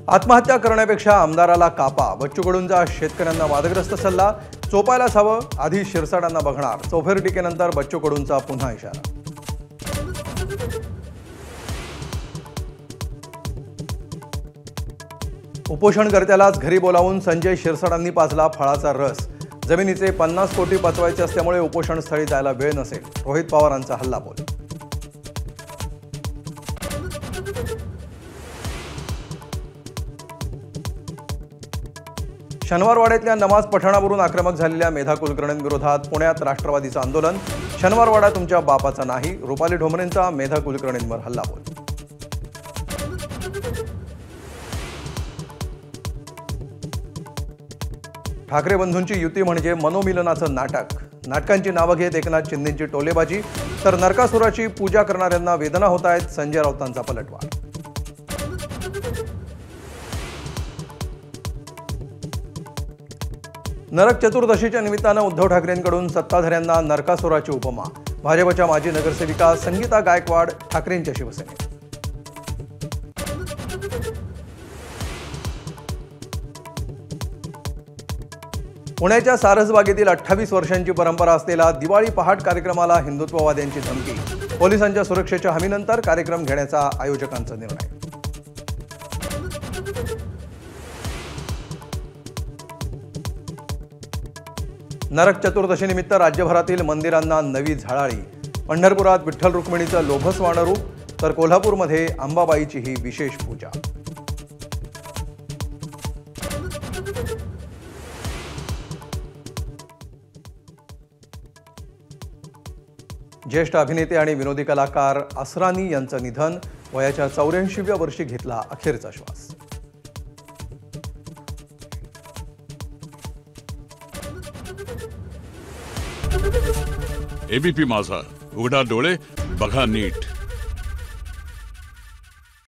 आत्महत्या करण्यापेक्षा आमदाराला कापा, बच्चू कडूंचा शेतकऱ्यांना वादग्रस्त सल्ला. चोपायलाच हवं, आधी शिरसाटांना बघणार. चौफेर टीकेनंतर बच्चू कडूंचा पुन्हा इशारा. उपोषणकर्त्यालाच घरी बोलावून संजय शिरसाटांनी पाजला फळाचा रस. जमिनीचे 50 कोटी पचवायचे असल्यामुळे उपोषणस्थळी जायला वेळ नसेल. रोहित पवारांचा हल्लाबोल. शनिवारवाड्यातल्या नमाज पठणावरून आक्रमक झालेल्या मेधा कुलकर्णींविरोधात पुण्यात राष्ट्रवादीचं आंदोलन. शनिवारवाडा तुमच्या बापाचा नाही, रुपाली ढोमरेंचा मेधा कुलकर्णींवर हल्लाबोल. ठाकरे बंधूंची युती म्हणजे मनोमिलनाचं नाटक. नाटकांची नावं घेत एकनाथ शिंदेंची टोलेबाजी, तर नरकासुराची पूजा करणाऱ्यांना वेदना होत आहेत. संजय राऊतांचा पलटवार. नरक चतुर्दशीच्या निमित्तानं उद्धव ठाकरेंकडून सत्ताधाऱ्यांना नरकासुराची उपमा. भाजपच्या माजी नगरसेविका संगीता गायकवाड ठाकरेंच्या शिवसेनेत. पुण्याच्या सारसबागेतील 28 वर्षांची परंपरा असलेला दिवाळी पहाट कार्यक्रमाला हिंदुत्ववाद्यांची धमकी. पोलिसांच्या सुरक्षेच्या हमीनंतर कार्यक्रम घेण्याचा आयोजकांचा निर्णय. नरक चतुर्दशीनिमित्त राज्यभरातील मंदिरांना नवी झळाळी. पंढरपुरात विठ्ठल रुक्मिणीचं लोभसवाणं रूप, तर कोल्हापूरमध्ये अंबाबाईची ही विशेष पूजा. ज्येष्ठ अभिनेते आणि विनोदी कलाकार असरानी यांचं निधन. वयाच्या 84व्या वर्षी घेतला अखेरचा श्वास. एबीपी माझा, उघडा डोळे बघा नीट.